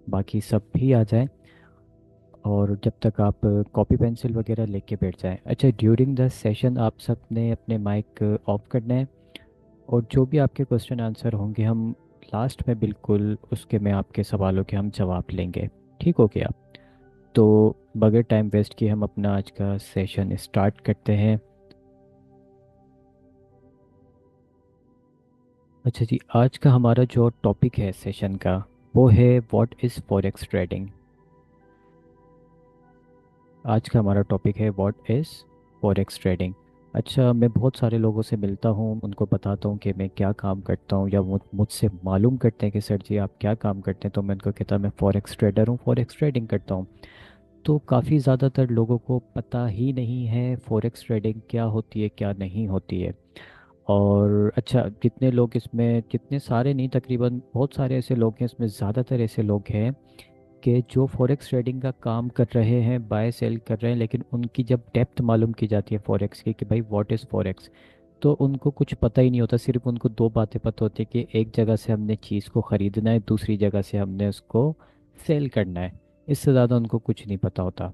बाकी सब भी आ जाए, और जब तक आप कॉपी पेंसिल वगैरह लेके बैठ जाएं। अच्छा, ड्यूरिंग द सेशन आप सब ने अपने माइक ऑफ करना है, और जो भी आपके क्वेश्चन आंसर होंगे हम लास्ट में बिल्कुल उसके में आपके सवालों के हम जवाब लेंगे। ठीक हो गया? तो बगैर टाइम वेस्ट किए हम अपना आज का सेशन स्टार्ट करते हैं। अच्छा जी, आज का हमारा जो टॉपिक है सेशन का, वो है व्हाट इज़ फॉरेक्स ट्रेडिंग। आज का हमारा टॉपिक है व्हाट इज़ फॉरेक्स ट्रेडिंग। अच्छा, मैं बहुत सारे लोगों से मिलता हूँ, उनको बताता हूँ कि मैं क्या काम करता हूँ, या वो मुझसे मालूम करते हैं कि सर जी आप क्या काम करते हैं, तो मैं उनको कहता हूँ मैं फॉरेक्स ट्रेडर हूँ, फॉरेक्स ट्रेडिंग करता हूँ। तो काफ़ी ज़्यादातर लोगों को पता ही नहीं है फॉरेक्स ट्रेडिंग क्या होती है, क्या नहीं होती है। और अच्छा, कितने लोग इसमें, कितने सारे नहीं, तकरीबन बहुत सारे ऐसे लोग हैं इसमें, ज़्यादातर ऐसे लोग हैं कि जो फॉरेक्स ट्रेडिंग का काम कर रहे हैं, बाय सेल कर रहे हैं, लेकिन उनकी जब डेप्थ मालूम की जाती है फॉरेक्स की कि भाई व्हाट इज़ फॉरेक्स, तो उनको कुछ पता ही नहीं होता। सिर्फ उनको दो बातें पता होती है कि एक जगह से हमने चीज़ को ख़रीदना है, दूसरी जगह से हमने उसको सेल करना है। इससे ज़्यादा उनको कुछ नहीं पता होता।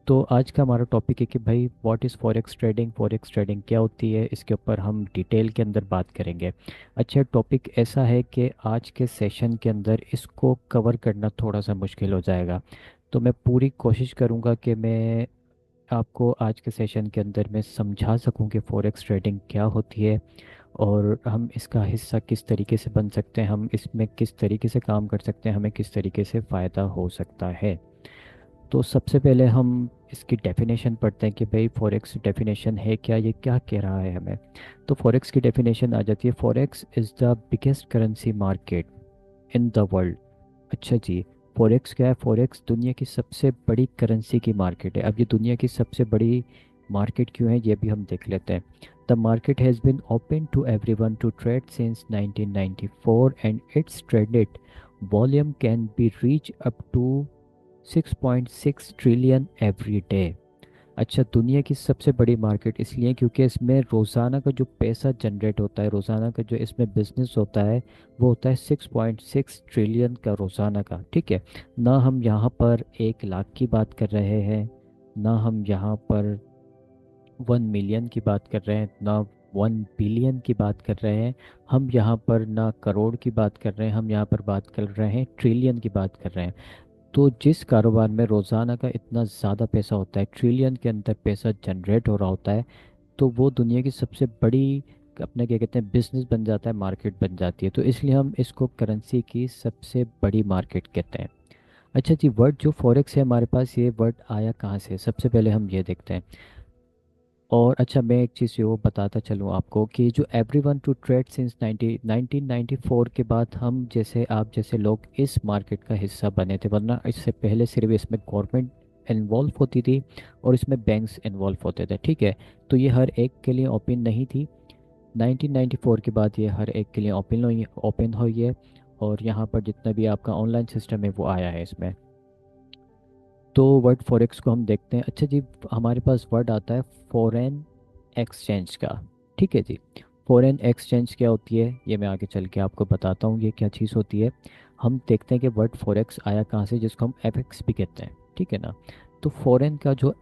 तो आज का हमारा टॉपिक है कि भाई what is forex trading, forex trading क्या होती है, इसके ऊपर हम डिटेल के अंदर बात करेंगे। अच्छा, टॉपिक ऐसा है कि आज के सेशन के अंदर इसको कवर करना थोड़ा सा मुश्किल हो जाएगा। तो मैं पूरी कोशिश करूँगा कि मैं आपको आज के सेशन के अंदर मैं समझा सकूं कि फॉरेक्स ट्रेडिंग क्या होती है, और हम इसका हिस्सा किस तरीके से बन सकते हैं, हम इसमें किस तरीके से काम कर सकते हैं, हमें किस तरीके से फ़ायदा हो सकता है। तो सबसे पहले हम इसकी डेफिनेशन पढ़ते हैं कि भाई फॉरेक्स डेफिनेशन है क्या, ये क्या कह रहा है हमें। तो फॉरेक्स की डेफिनेशन आ जाती है, forex is the biggest currency market in the world. अच्छा जी, फॉरेक्स क्या है? फॉरेक्स दुनिया की सबसे बड़ी करेंसी की मार्केट है। अब ये दुनिया की सबसे बड़ी मार्केट क्यों है, ये भी हम देख लेते हैं। The market has been open to everyone to trade since 1994 and its traded volume can be reach up to 6.6 trillion every day. अच्छा, दुनिया की सबसे बड़ी मार्केट इसलिए क्योंकि इसमें रोज़ाना का जो पैसा जनरेट होता है, रोज़ाना का जो इसमें बिजनेस होता है, वो होता है 6.6 ट्रिलियन का रोज़ाना का। ठीक है? ना हम यहाँ पर 1 लाख की बात कर रहे हैं, ना हम यहाँ पर 1 मिलियन की बात कर रहे हैं, ना 1 बिलियन की बात कर रहे हैं। हम यहाँ पर ना करोड़ की बात कर रहे हैं, हम यहाँ पर बात कर रहे हैं ट्रिलियन की बात कर रहे हैं। तो जिस कारोबार में रोज़ाना का इतना ज़्यादा पैसा होता है, ट्रिलियन के अंदर पैसा जनरेट हो रहा होता है, तो वो दुनिया की सबसे बड़ी, अपने क्या कहते हैं, बिजनेस बन जाता है, मार्केट बन जाती है। तो इसलिए हम इसको करेंसी की सबसे बड़ी मार्केट कहते हैं। अच्छा जी, वर्ड जो फॉरेक्स है हमारे पास, ये वर्ड आया कहाँ से, सबसे पहले हम ये देखते हैं। और अच्छा, मैं एक चीज़ वो बताता चलूँ आपको कि जो every one two trade since 1994 के बाद हम जैसे, आप जैसे लोग इस मार्केट का हिस्सा बने थे, वरना इससे पहले सिर्फ इसमें गवर्नमेंट इन्वॉल्व होती थी और इसमें बैंक्स इन्वॉल्व होते थे। ठीक है? तो ये हर एक के लिए ओपन नहीं थी। 1994 के बाद ये हर एक के लिए ओपन हुई है, और यहाँ पर जितना भी आपका ऑनलाइन सिस्टम है वो आया है इसमें। तो वर्ड फॉरेक्स को हम देखते हैं। अच्छा जी, हमारे पास वर्ड आता है फॉरेन एक्सचेंज का। ठीक है जी, फॉरेन एक्सचेंज क्या होती है ये मैं आगे चल के आपको बताता हूँ ये क्या चीज़ होती है। हम देखते हैं कि वर्ड फॉरेक्स आया कहाँ से, जिसको हम एफएक्स भी कहते हैं। ठीक है ना? तो फॉरेन का जो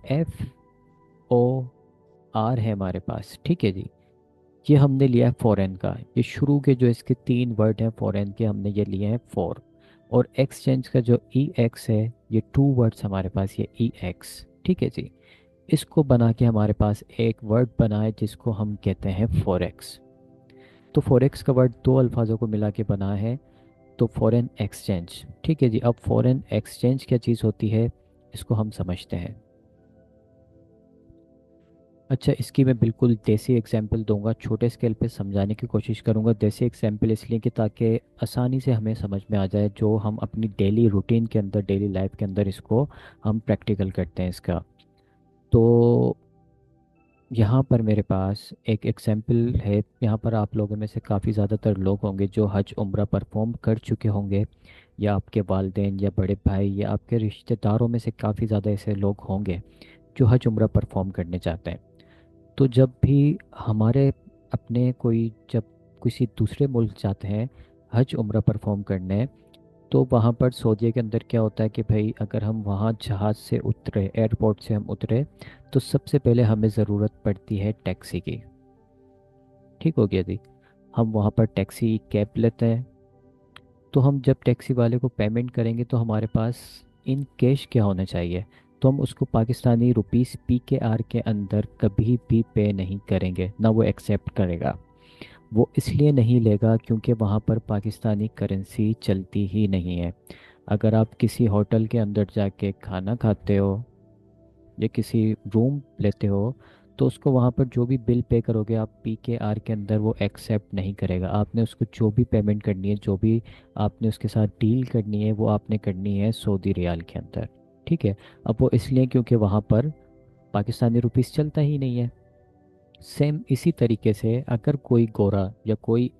FOR है हमारे पास, ठीक है जी, ये हमने लिया है फॉरेन का। ये शुरू के जो इसके 3 वर्ड हैं फॉरेन के, हमने ये लिए हैं फॉर। और एक्सचेंज का जो EX है, ये 2 वर्ड्स हमारे पास, ये EX। ठीक है जी, इसको बना के हमारे पास एक वर्ड बना है जिसको हम कहते हैं फॉरेक्स। तो फॉरेक्स का वर्ड 2 अल्फाजों को मिला के बना है, तो फॉरेन एक्सचेंज। ठीक है जी, अब फॉरेन एक्सचेंज क्या चीज़ होती है, इसको हम समझते हैं। अच्छा, इसकी मैं बिल्कुल देसी एग्जांपल दूंगा, छोटे स्केल पे समझाने की कोशिश करूंगा। देसी एग्जांपल इसलिए कि ताकि आसानी से हमें समझ में आ जाए, जो हम अपनी डेली रूटीन के अंदर, डेली लाइफ के अंदर इसको हम प्रैक्टिकल करते हैं इसका। तो यहाँ पर मेरे पास एक एग्जांपल है। यहाँ पर आप लोगों में से काफ़ी ज़्यादातर लोग होंगे जो हज उम्रा परफॉर्म कर चुके होंगे, या आपके वालिदैन या बड़े भाई या आपके रिश्तेदारों में से काफ़ी ज़्यादा ऐसे लोग होंगे जो हज उम्रा परफॉर्म करने चाहते हैं। तो जब भी हमारे अपने कोई, जब किसी दूसरे मुल्क जाते हैं हज उम्रा परफॉर्म करने, तो वहाँ पर सऊदीया के अंदर क्या होता है कि भाई अगर हम वहाँ जहाज़ से उतरे, एयरपोर्ट से हम उतरे, तो सबसे पहले हमें ज़रूरत पड़ती है टैक्सी की। ठीक हो गया जी। हम वहाँ पर टैक्सी कैब लेते हैं। तो हम जब टैक्सी वाले को पेमेंट करेंगे तो हमारे पास इन कैश क्या होना चाहिए। तो हम उसको पाकिस्तानी रुपीस PKR के अंदर कभी भी पे नहीं करेंगे, ना वो एक्सेप्ट करेगा। वो इसलिए नहीं लेगा क्योंकि वहाँ पर पाकिस्तानी करेंसी चलती ही नहीं है। अगर आप किसी होटल के अंदर जाके खाना खाते हो या किसी रूम लेते हो, तो उसको वहाँ पर जो भी बिल पे करोगे आप PKR के अंदर, वो एक्सेप्ट नहीं करेगा। आपने उसको जो भी पेमेंट करनी है, जो भी आपने उसके साथ डील करनी है, वो आपने करनी है सऊदी रियाल के अंदर। ठीक है। अब वो इसलिए क्योंकि वहाँ पर पाकिस्तानी रुपीस चलता ही नहीं है। सेम इसी तरीके से अगर कोई गोरा या कोई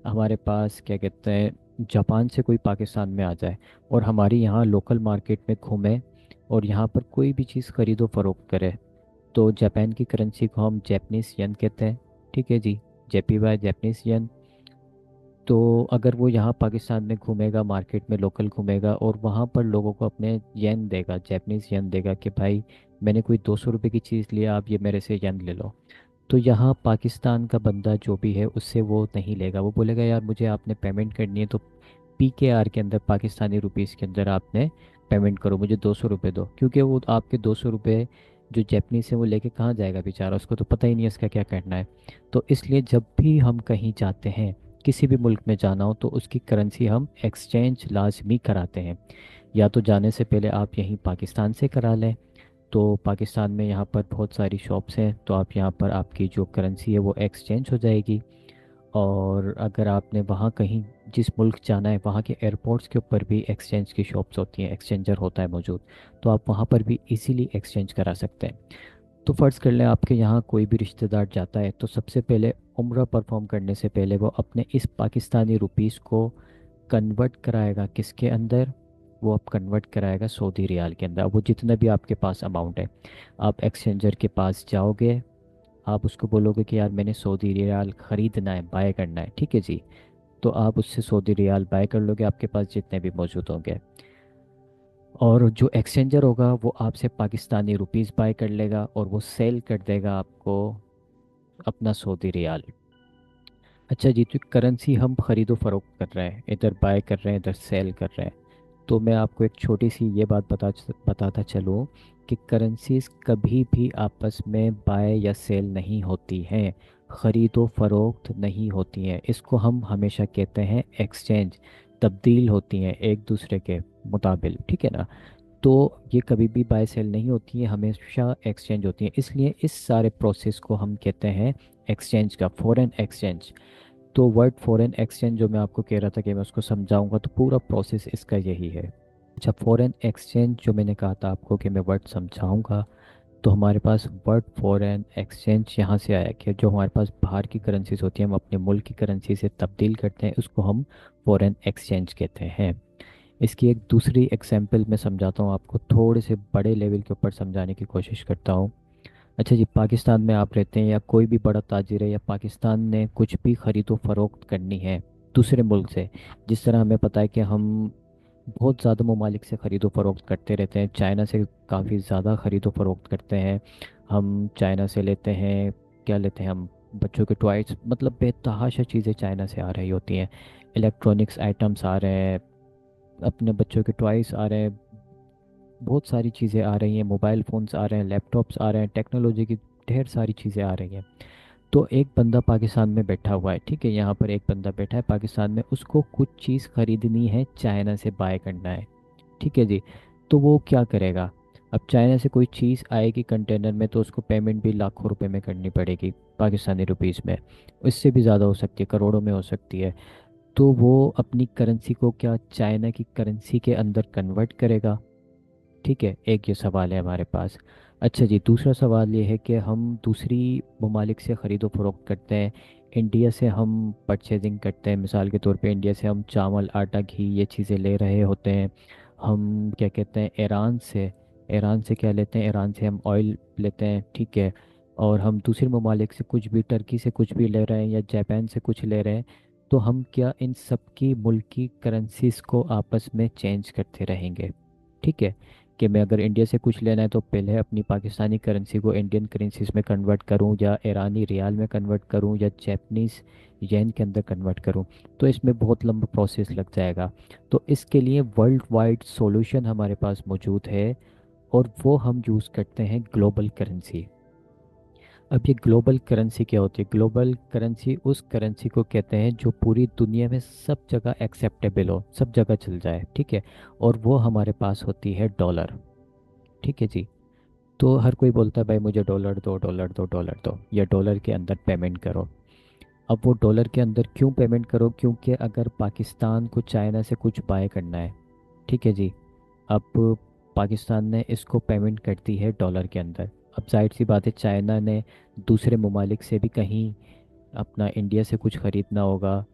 हमारे पास क्या कहते हैं जापान से कोई पाकिस्तान में आ जाए और हमारी यहाँ लोकल मार्केट में घूमे और यहाँ पर कोई भी चीज़ खरीदो फरोख्त करे, तो जापान की करेंसी को हम जैपनीज येन कहते हैं। ठीक है जी। JPY, जैपनीज येन। तो अगर वो यहाँ पाकिस्तान में घूमेगा, मार्केट में लोकल घूमेगा और वहाँ पर लोगों को अपने येन देगा, जैपनीज येन देगा कि भाई मैंने कोई 200 रुपये की चीज़ लिया, आप ये मेरे से येन ले लो। तो यहाँ पाकिस्तान का बंदा जो भी है उससे वो नहीं लेगा। वो बोलेगा यार मुझे आपने पेमेंट करनी है तो PKR के अंदर, पाकिस्तानी रुपीस के अंदर आपने पेमेंट करो, मुझे 200 रुपये दो। क्योंकि वो आपके 200 रुपये जो जैपनीज है वो लेके कहाँ जाएगा बेचारा, उसको तो पता ही नहीं है इसका क्या करना है। तो इसलिए जब भी हम कहीं जाते हैं, किसी भी मुल्क में जाना हो, तो उसकी करेंसी हम एक्सचेंज लाजमी कराते हैं। या तो जाने से पहले आप यहीं पाकिस्तान से करा लें। तो पाकिस्तान में यहाँ पर बहुत सारी शॉप्स हैं, तो आप यहाँ पर आपकी जो करेंसी है वो एक्सचेंज हो जाएगी। और अगर आपने वहाँ कहीं जिस मुल्क जाना है, वहाँ के एयरपोर्ट्स के ऊपर भी एक्सचेंज की शॉप्स होती हैं, एक्सचेंजर होता है मौजूद। तो आप वहाँ पर भी इजीली एक्सचेंज करा सकते हैं। तो फ़र्ज़ कर लें आपके यहाँ कोई भी रिश्तेदार जाता है, तो सबसे पहले उम्रा परफॉर्म करने से पहले वो अपने इस पाकिस्तानी रुपीस को कन्वर्ट कराएगा किसके अंदर। वो आप कन्वर्ट कराएगा सऊदी रियाल के अंदर। अब वो जितना भी आपके पास अमाउंट है, आप एक्सचेंजर के पास जाओगे, आप उसको बोलोगे कि यार मैंने सऊदी रियाल ख़रीदना है, बाय करना है। ठीक है जी। तो आप उससे सऊदी रियाल बाय कर लोगे, आपके पास जितने भी मौजूद होंगे। और जो एक्सचेंजर होगा वो आपसे पाकिस्तानी रुपीस बाय कर लेगा और वो सेल कर देगा आपको अपना सऊदी रियाल। अच्छा जी। तो करेंसी हम खरीदो फरोख्त कर रहे हैं, इधर बाय कर रहे हैं, इधर सेल कर रहे हैं। तो मैं आपको एक छोटी सी ये बात बताता चलूँ कि करेंसीज कभी भी आपस में बाय या सेल नहीं होती हैं, खरीदो फरोख्त नहीं होती हैं। इसको हम हमेशा कहते हैं एक्सचेंज, तब्दील होती हैं एक दूसरे के मुताबिक। ठीक है ना। तो ये कभी भी बाय सेल नहीं होती है, हमेशा एक्सचेंज होती है। इसलिए इस सारे प्रोसेस को हम कहते हैं एक्सचेंज का, फॉरेन एक्सचेंज। तो वर्ड फॉरेन एक्सचेंज जो मैं आपको कह रहा था कि मैं उसको समझाऊंगा, तो पूरा प्रोसेस इसका यही है। अच्छा, फॉरेन एक्सचेंज जो मैंने कहा था आपको कि मैं वर्ड समझाऊंगा, तो हमारे पास वर्ड फॉरेन एक्सचेंज यहाँ से आया कि जो हमारे पास बाहर की करेंसीज होती हैं हम अपने मुल्क की करेंसी से तब्दील करते हैं, उसको हम फॉरेन एक्सचेंज कहते हैं। इसकी एक दूसरी एग्जांपल मैं समझाता हूँ आपको, थोड़े से बड़े लेवल के ऊपर समझाने की कोशिश करता हूँ। अच्छा जी। पाकिस्तान में आप रहते हैं या कोई भी बड़ा ताजिर है, या पाकिस्तान ने कुछ भी खरीदो फरोख्त करनी है दूसरे मुल्क से, जिस तरह हमें पता है कि हम बहुत ज़्यादा ममालिक से ख़रीदो फरोख्त करते रहते हैं। चाइना से काफ़ी ज़्यादा ख़रीदो फरोख्त करते हैं। हम चाइना से लेते हैं, क्या लेते हैं हम, बच्चों के टॉयज, मतलब बेतहाशा चीज़ें चाइना से आ रही होती हैं। इलेक्ट्रॉनिक्स आइटम्स आ रहे हैं, अपने बच्चों के टॉयज आ रहे हैं, बहुत सारी चीज़ें आ रही हैं, मोबाइल फ़ोन्स आ रहे हैं, लैपटॉप्स आ रहे हैं, टेक्नोलॉजी की ढेर सारी चीज़ें आ रही हैं। तो एक बंदा पाकिस्तान में बैठा हुआ है, ठीक है, यहाँ पर एक बंदा बैठा है पाकिस्तान में, उसको कुछ चीज़ खरीदनी है, चाइना से बाय करना है। ठीक है जी। तो वो क्या करेगा। अब चाइना से कोई चीज़ आएगी कंटेनर में, तो उसको पेमेंट भी लाखों रुपए में करनी पड़ेगी पाकिस्तानी रुपीस में। इससे भी ज़्यादा हो सकती है, करोड़ों में हो सकती है। तो वो अपनी करेंसी को क्या चाइना की करेंसी के अंदर कन्वर्ट करेगा। ठीक है, एक ये सवाल है हमारे पास। अच्छा जी। दूसरा सवाल ये है कि हम दूसरी ममालिक से ख़रीदो फरोख्त करते हैं। इंडिया से हम परचेजिंग करते हैं, मिसाल के तौर पे इंडिया से हम चावल, आटा, घी, ये चीज़ें ले रहे होते हैं। हम क्या कहते हैं, ईरान से क्या लेते हैं, ईरान से हम ऑयल लेते हैं। ठीक है। और हम दूसरे ममालिक से कुछ भी, टर्की से कुछ भी ले रहे हैं या जापान से कुछ ले रहे हैं, तो हम क्या इन सबकी मुल्क की करेंसीज को आपस में चेंज करते रहेंगे? ठीक है, कि मैं अगर इंडिया से कुछ लेना है तो पहले अपनी पाकिस्तानी करेंसी को इंडियन करेंसीज में कन्वर्ट करूं, या ईरानी रियाल में कन्वर्ट करूं, या जैपनीज येन के अंदर कन्वर्ट करूं। तो इसमें बहुत लंबा प्रोसेस लग जाएगा। तो इसके लिए वर्ल्ड वाइड सॉल्यूशन हमारे पास मौजूद है, और वो हम यूज़ करते हैं ग्लोबल करेंसी। अब ये ग्लोबल करेंसी क्या होती है? ग्लोबल करेंसी उस करेंसी को कहते हैं जो पूरी दुनिया में सब जगह एक्सेप्टेबल हो, सब जगह चल जाए, ठीक है। और वो हमारे पास होती है डॉलर। ठीक है जी। तो हर कोई बोलता है भाई मुझे डॉलर दो, डॉलर दो, डॉलर दो, या डॉलर के अंदर पेमेंट करो। अब वो डॉलर के अंदर क्यों पेमेंट करो? क्योंकि अगर पाकिस्तान को चाइना से कुछ बाय करना है, ठीक है जी, अब पाकिस्तान ने इसको पेमेंट कर दी है डॉलर के अंदर। अब जाहिर सी बात है, चाइना ने दूसरे ममालिक से भी कहीं अपना इंडिया से कुछ ख़रीदना होगा,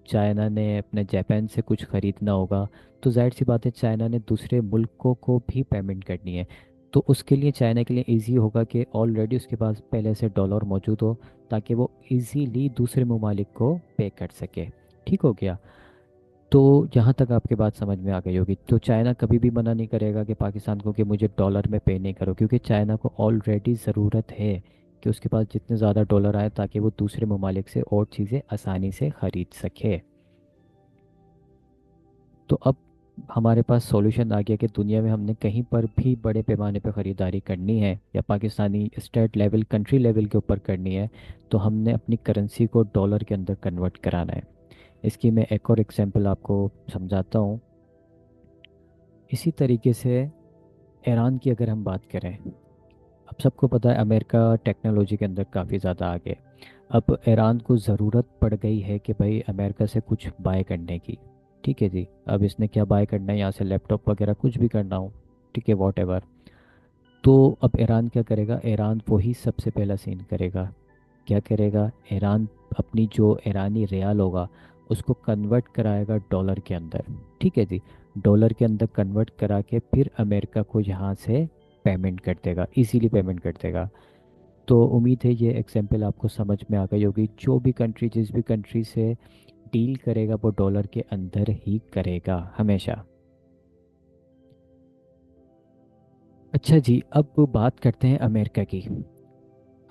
चाइना ने अपने जापान से कुछ ख़रीदना होगा। तो जाहिर सी बात है, चाइना ने दूसरे मुल्कों को भी पेमेंट करनी है। तो उसके लिए चाइना के लिए इजी होगा कि ऑलरेडी उसके पास पहले से डॉलर मौजूद हो, ताकि वो इजीली दूसरे ममालिक को पे कर सके। ठीक हो गया। तो यहाँ तक आपके बात समझ में आ गई होगी। तो चाइना कभी भी मना नहीं करेगा कि पाकिस्तान को कि मुझे डॉलर में पे नहीं करो, क्योंकि चाइना को ऑलरेडी ज़रूरत है कि उसके पास जितने ज़्यादा डॉलर आए, ताकि वो दूसरे ममालिक से और चीज़ें आसानी से ख़रीद सके। तो अब हमारे पास सॉल्यूशन आ गया कि दुनिया में हमने कहीं पर भी बड़े पैमाने पर ख़रीदारी करनी है, या Pakistani state level, country level के ऊपर करनी है, तो हमने अपनी करेंसी को डॉलर के अंदर कन्वर्ट कराना है। इसकी मैं एक और एग्जांपल आपको समझाता हूँ। इसी तरीके से ईरान की अगर हम बात करें, अब सबको पता है अमेरिका टेक्नोलॉजी के अंदर काफ़ी ज़्यादा आगे। अब ईरान को ज़रूरत पड़ गई है कि भाई अमेरिका से कुछ बाय करने की। ठीक है जी। अब इसने क्या बाय करना है? यहाँ से लैपटॉप वगैरह कुछ भी करना हो, ठीक है, वॉट एवर। तो अब ईरान क्या करेगा? ईरान वही सबसे पहला सीन करेगा। क्या करेगा? ईरान अपनी जो ईरानी रियाल होगा उसको कन्वर्ट कराएगा डॉलर के अंदर। ठीक है जी। डॉलर के अंदर कन्वर्ट करा के फिर अमेरिका को यहाँ से पेमेंट कर देगा, इजीली पेमेंट कर देगा। तो उम्मीद है ये एग्जांपल आपको समझ में आ गई होगी। जो भी कंट्री जिस भी कंट्री से डील करेगा वो डॉलर के अंदर ही करेगा हमेशा। अच्छा जी, अब बात करते हैं अमेरिका की।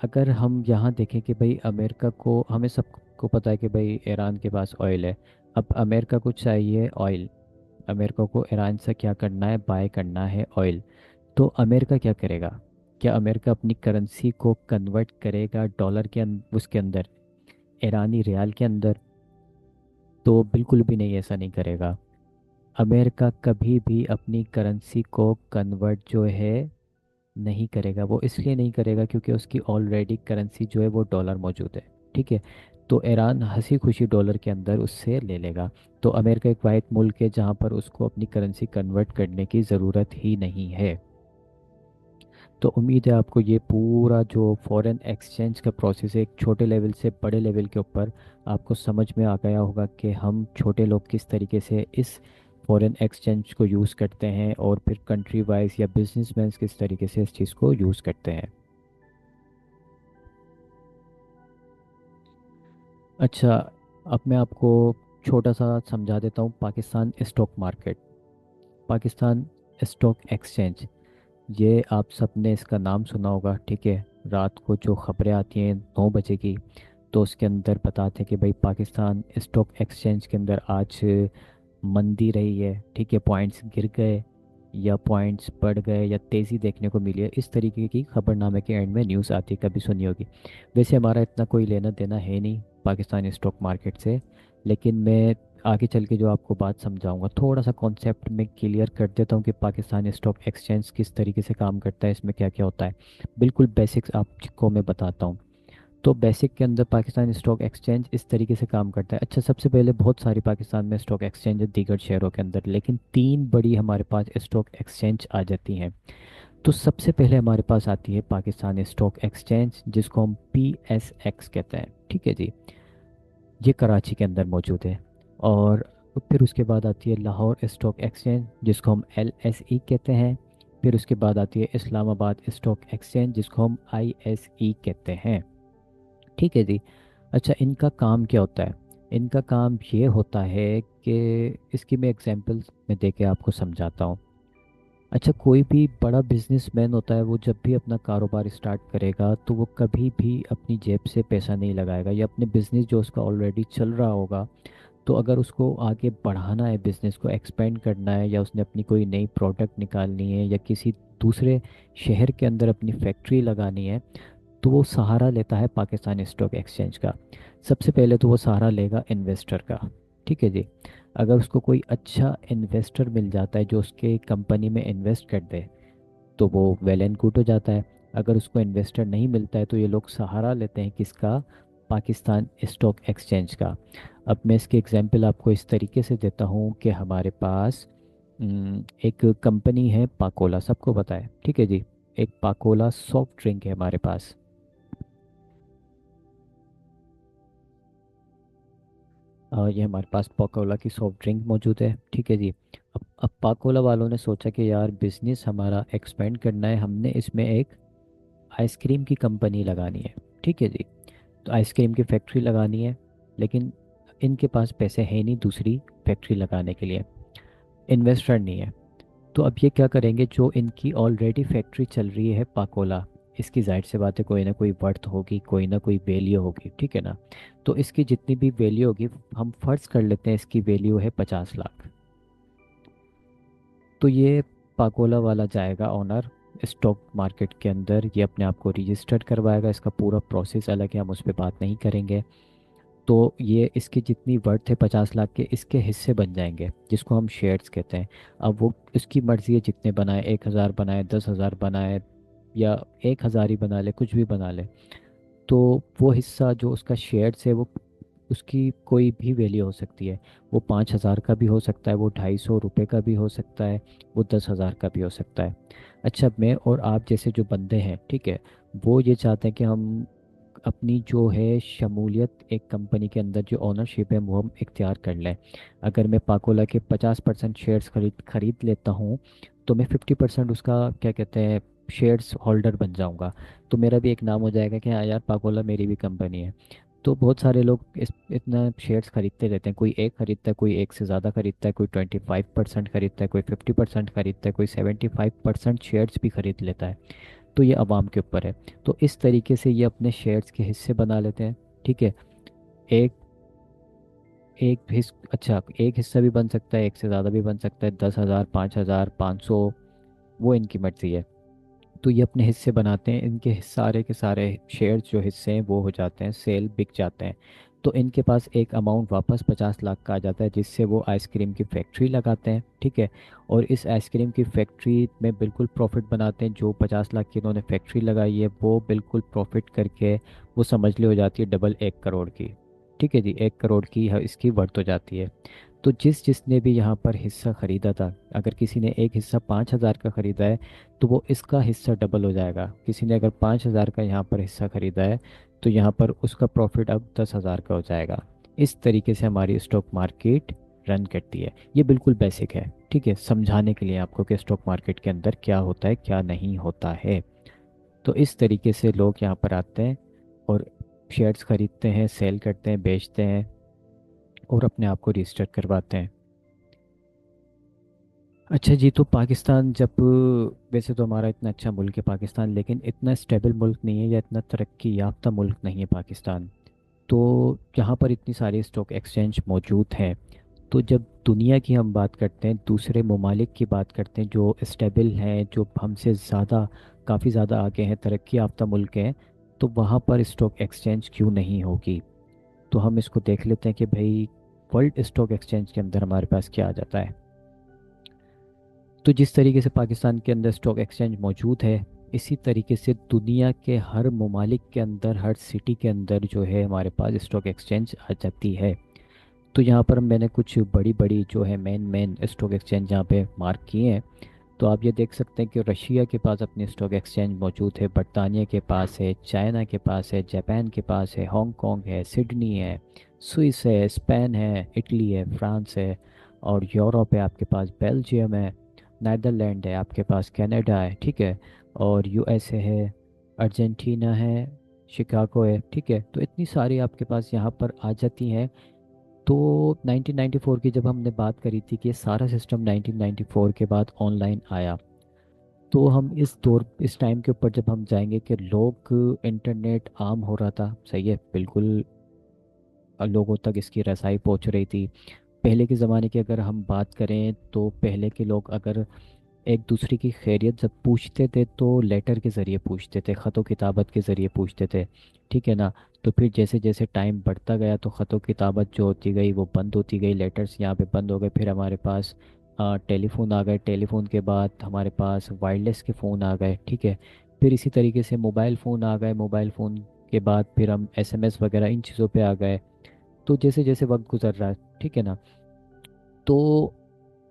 अगर हम यहाँ देखें कि भाई अमेरिका को, हमें सबको पता है कि भाई ईरान के पास ऑयल है। अब अमेरिका को चाहिए ऑयल। अमेरिका को ईरान से क्या करना है? बाय करना है ऑयल। तो अमेरिका क्या करेगा? क्या अमेरिका अपनी करेंसी को कन्वर्ट करेगा डॉलर के उसके अंदर, ईरानी रियाल के अंदर? तो बिल्कुल भी नहीं, ऐसा नहीं करेगा। अमेरिका कभी भी अपनी करेंसी को कन्वर्ट जो है नहीं करेगा। वो इसलिए नहीं करेगा क्योंकि उसकी ऑलरेडी करेंसी जो है वो डॉलर मौजूद है। ठीक है। तो ईरान हंसी खुशी डॉलर के अंदर उससे ले लेगा। तो अमेरिका एक वाहिद मुल्क है जहाँ पर उसको अपनी करेंसी कन्वर्ट करने की ज़रूरत ही नहीं है। तो उम्मीद है आपको ये पूरा जो फॉरेन एक्सचेंज का प्रोसेस है, एक छोटे लेवल से बड़े लेवल के ऊपर, आपको समझ में आ गया होगा कि हम छोटे लोग किस तरीके से इस फॉरेन एक्सचेंज को यूज़ करते हैं, और फिर कंट्री वाइज या बिजनेसमैन किस तरीके से इस चीज़ को यूज़ करते हैं। अच्छा, अब मैं आपको छोटा सा समझा देता हूँ Pakistan stock market, Pakistan stock exchange. ये आप सबने इसका नाम सुना होगा, ठीक है। रात को जो खबरें आती हैं 9 बजे की, तो उसके अंदर बताते हैं कि भाई पाकिस्तान स्टॉक एक्सचेंज के अंदर आज मंदी रही है, ठीक है, पॉइंट्स गिर गए या पॉइंट्स बढ़ गए या तेज़ी देखने को मिली है। इस तरीके की खबरनामे के एंड में न्यूज़ आती है, कभी सुनी होगी। वैसे हमारा इतना कोई लेना देना है नहीं पाकिस्तानी स्टॉक मार्केट से, लेकिन मैं आगे चल के जो आपको बात समझाऊंगा, थोड़ा सा कॉन्सेप्ट में क्लियर कर देता हूँ कि पाकिस्तानी स्टॉक एक्सचेंज किस तरीके से काम करता है, इसमें क्या क्या होता है। बिल्कुल बेसिक्स आपको मैं बताता हूँ। तो बेसिक के अंदर पाकिस्तान स्टॉक एक्सचेंज इस तरीके से काम करता है। अच्छा, सबसे पहले बहुत सारी पाकिस्तान में स्टॉक एक्सचेंज है दीगर शहरों के अंदर, लेकिन तीन बड़ी हमारे पास स्टॉक एक्सचेंज आ जाती हैं। तो सबसे पहले हमारे पास आती है पाकिस्तान स्टॉक एक्सचेंज, जिसको हम PSX कहते हैं। ठीक है जी। ये कराची के अंदर मौजूद है। और फिर उसके बाद आती है लाहौर स्टॉक एक्सचेंज, जिसको हम LSE कहते हैं। फिर उसके बाद आती है इस्लामाबाद स्टॉक एक्सचेंज, जिसको हम ISE कहते हैं। ठीक है जी। अच्छा, इनका काम क्या होता है? इनका काम ये होता है कि इसकी मैं एग्जांपल में दे के आपको समझाता हूँ। अच्छा, कोई भी बड़ा बिजनेसमैन होता है, वो जब भी अपना कारोबार स्टार्ट करेगा तो वो कभी भी अपनी जेब से पैसा नहीं लगाएगा, या अपने बिजनेस जो उसका ऑलरेडी चल रहा होगा, तो अगर उसको आगे बढ़ाना है, बिजनेस को एक्सपेंड करना है, या उसने अपनी कोई नई प्रोडक्ट निकालनी है, या किसी दूसरे शहर के अंदर अपनी फैक्ट्री लगानी है, तो वो सहारा लेता है पाकिस्तान स्टॉक एक्सचेंज का। सबसे पहले तो वो सहारा लेगा इन्वेस्टर का। ठीक है जी। अगर उसको कोई अच्छा इन्वेस्टर मिल जाता है जो उसके कंपनी में इन्वेस्ट कर दे, तो वो वेल एंड गुड हो जाता है। अगर उसको इन्वेस्टर नहीं मिलता है तो ये लोग सहारा लेते हैं किसका? पाकिस्तान स्टॉक एक्सचेंज का। अब मैं इसकी एग्जांपल आपको इस तरीके से देता हूँ कि हमारे पास एक कंपनी है पाकोला, सबको पता है, ठीक है जी। एक पाकोला सॉफ्ट ड्रिंक है हमारे पास। ये हमारे पास पाकोला की सॉफ्ट ड्रिंक मौजूद है, ठीक है जी। अब पाकोला वालों ने सोचा कि यार बिजनेस हमारा एक्सपेंड करना है, हमने इसमें एक आइसक्रीम की कंपनी लगानी है, ठीक है जी। तो आइसक्रीम की फैक्ट्री लगानी है, लेकिन इनके पास पैसे है नहीं दूसरी फैक्ट्री लगाने के लिए, इन्वेस्टर नहीं है। तो अब ये क्या करेंगे, जो इनकी ऑलरेडी फैक्ट्री चल रही है पाकोला, इसकी जाहिर सी बात है कोई ना कोई वर्थ होगी, कोई ना कोई वैल्यू होगी, ठीक है ना। तो इसकी जितनी भी वैल्यू होगी, हम फर्ज कर लेते हैं इसकी वैल्यू है 50 लाख। तो ये पाकोला वाला जाएगा ओनर स्टॉक मार्केट के अंदर, ये अपने आप को रजिस्टर्ड करवाएगा, इसका पूरा प्रोसेस अलग है, हम उस पर बात नहीं करेंगे। तो ये इसकी जितनी वर्थ है 50 लाख के, इसके हिस्से बन जाएंगे जिसको हम शेयर्स कहते हैं। अब वो उसकी मर्ज़ी है, जितने बनाए, 1,000 बनाए, 10,000 बनाए, या 1,000 ही बना ले, कुछ भी बना ले। तो वो हिस्सा जो उसका शेयर्स है, वो उसकी कोई भी वैल्यू हो सकती है। वो 5,000 का भी हो सकता है, वो 250 रुपये का भी हो सकता है, वो 10,000 का भी हो सकता है। अच्छा, मैं और आप जैसे जो बंदे हैं, ठीक है, वो ये चाहते हैं कि हम अपनी जो है शमूलियत एक कंपनी के अंदर, जो ओनरशिप है, वो हम इख्तियार कर लें। अगर मैं पाकोला के 50% शेयर्स खरीद खरीद लेता हूँ, तो मैं 50% उसका क्या कहते हैं, शेयर्स होल्डर बन जाऊंगा। तो मेरा भी एक नाम हो जाएगा कि हाँ यार, पाकोला मेरी भी कंपनी है। तो बहुत सारे लोग इस इतना शेयर्स खरीदते रहते हैं, कोई एक खरीदता है, कोई एक से ज़्यादा खरीदता है, कोई 25% खरीदता है, कोई 50% खरीदता है, कोई 75% शेयर्स भी खरीद लेता है। तो ये अवाम के ऊपर है। तो इस तरीके से ये अपने शेयर्स के हिस्से बना लेते हैं, ठीक है। एक अच्छा, एक हिस्सा भी बन सकता है, एक से ज़्यादा भी बन सकता है, 10,000, 5,000, 500, वो इनकी मर्जी है। तो ये अपने हिस्से बनाते हैं, इनके सारे के सारे शेयर्स जो हिस्से हैं वो हो जाते हैं, सेल बिक जाते हैं। तो इनके पास एक अमाउंट वापस 50 लाख का आ जाता है, जिससे वो आइसक्रीम की फैक्ट्री लगाते हैं, ठीक है। और इस आइसक्रीम की फैक्ट्री में बिल्कुल प्रॉफिट बनाते हैं। जो 50 लाख की इन्होंने फैक्ट्री लगाई है, वो बिल्कुल प्रॉफिट करके वो समझ ली हो जाती है डबल 1 करोड़ की। ठीक है जी, 1 करोड़ की इसकी वर्थ हो जाती है। तो जिसने भी यहाँ पर हिस्सा खरीदा था, अगर किसी ने एक हिस्सा 5,000 का खरीदा है, तो वो इसका हिस्सा डबल हो जाएगा। किसी ने अगर 5,000 का यहाँ पर हिस्सा खरीदा है, तो यहाँ पर उसका प्रॉफिट अब 10,000 का हो जाएगा। इस तरीके से हमारी स्टॉक मार्केट रन करती है। ये बिल्कुल बेसिक है, ठीक है, समझाने के लिए आपको कि स्टॉक मार्केट के अंदर क्या होता है, क्या नहीं होता है। तो इस तरीके से लोग यहाँ पर आते हैं और शेयर्स खरीदते हैं, सेल करते हैं, बेचते हैं, और अपने आप को रजिस्टर करवाते हैं। अच्छा जी, तो पाकिस्तान जब, वैसे तो हमारा इतना अच्छा मुल्क है पाकिस्तान, लेकिन इतना स्टेबल मुल्क नहीं है, या इतना तरक्की याफ्ता मुल्क नहीं है पाकिस्तान। तो यहाँ पर इतनी सारी स्टॉक एक्सचेंज मौजूद हैं। तो जब दुनिया की हम बात करते हैं, दूसरे ममालिक की बात करते हैं जो स्टेबल हैं, जो हमसे ज़्यादा, काफ़ी ज़्यादा आगे हैं, तरक्की याफ्ता मुल्क हैं, तो वहाँ पर स्टॉक एक्सचेंज क्यों नहीं होगी? तो हम इसको देख लेते हैं कि भाई, वर्ल्ड स्टॉक एक्सचेंज के अंदर हमारे पास क्या आ जाता है। तो जिस तरीके से पाकिस्तान के अंदर स्टॉक एक्सचेंज मौजूद है, इसी तरीके से दुनिया के हर ममालिक के अंदर, हर सिटी के अंदर जो है, हमारे पास स्टॉक एक्सचेंज आ जाती है। तो यहाँ पर मैंने कुछ बड़ी बड़ी जो है मेन मेन स्टॉक एक्सचेंज यहाँ पे मार्क किए हैं। तो आप ये देख सकते हैं कि रशिया के पास अपनी स्टॉक एक्सचेंज मौजूद है, बरतानिया के पास है, चाइना के पास है, जापान के पास है, हांगकांग है, सिडनी है, स्विस है, स्पेन है, इटली है, फ्रांस है, और यूरोप है आपके पास, बेल्जियम है, नीदरलैंड है आपके पास, कनाडा है, ठीक है, और यूएसए है, अर्जेंटीना है, शिकागो है, ठीक है। तो इतनी सारी आपके पास यहाँ पर आ जाती हैं तो 1994 की जब हमने बात करी थी कि ये सारा सिस्टम 1994 के बाद ऑनलाइन आया, तो हम इस टाइम के ऊपर जब हम जाएंगे कि लोग इंटरनेट आम हो रहा था, सही है, बिल्कुल लोगों तक इसकी रसाई पहुंच रही थी। पहले के ज़माने की अगर हम बात करें तो पहले के लोग अगर एक दूसरे की खैरियत जब पूछते थे तो लेटर के ज़रिए पूछते थे, ख़तो किताबत के ज़रिए पूछते थे, ठीक है ना। तो फिर जैसे जैसे टाइम बढ़ता गया तो ख़तो किताबत जो होती गई वो बंद होती गई, लेटर्स यहाँ पे बंद हो गए। फिर हमारे पास टेलीफोन आ गए, टेलीफोन के बाद हमारे पास वायरलेस के फ़ोन आ गए, ठीक है। फिर इसी तरीके से मोबाइल फ़ोन आ गए, मोबाइल फ़ोन के बाद फिर हम एसएमएस वगैरह इन चीज़ों पे आ गए। तो जैसे जैसे वक्त गुजर रहा है, ठीक है ना, तो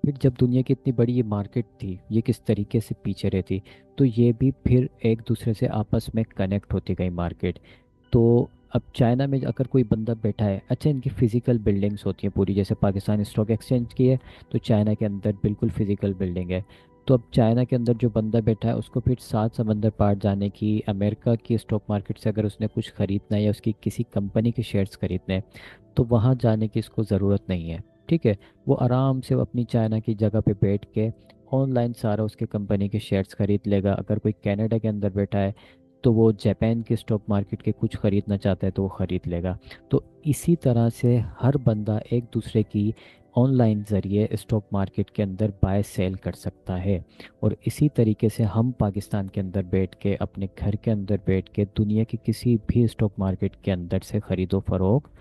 फिर जब दुनिया की इतनी बड़ी ये मार्केट थी, ये किस तरीके से पीछे रहती, तो ये भी फिर एक दूसरे से आपस में कनेक्ट होती गई मार्केट। तो अब चाइना में अगर कोई बंदा बैठा है, अच्छा इनकी फिजिकल बिल्डिंग्स होती हैं पूरी, जैसे पाकिस्तान स्टॉक एक्सचेंज की है, तो चाइना के अंदर बिल्कुल फिजिकल बिल्डिंग है। तो अब चाइना के अंदर जो बंदा बैठा है उसको फिर 7 समंदर पार जाने की, अमेरिका की स्टॉक मार्केट से अगर उसने कुछ खरीदना है या उसकी किसी कंपनी के शेयर्स खरीदने हैं, तो वहाँ जाने की इसको ज़रूरत नहीं है, ठीक है। वो आराम से वो अपनी चाइना की जगह पे बैठ के ऑनलाइन सारा उसके कंपनी के शेयर्स खरीद लेगा। अगर कोई कनाडा के अंदर बैठा है तो वो जापान के स्टॉक मार्केट के कुछ खरीदना चाहता है तो वो खरीद लेगा। तो इसी तरह से हर बंदा एक दूसरे की ऑनलाइन ज़रिए स्टॉक मार्केट के अंदर बाय सेल कर सकता है। और इसी तरीके से हम पाकिस्तान के अंदर बैठ के, अपने घर के अंदर बैठ के दुनिया की किसी भी स्टॉक मार्केट के अंदर से खरीदो फरोख्त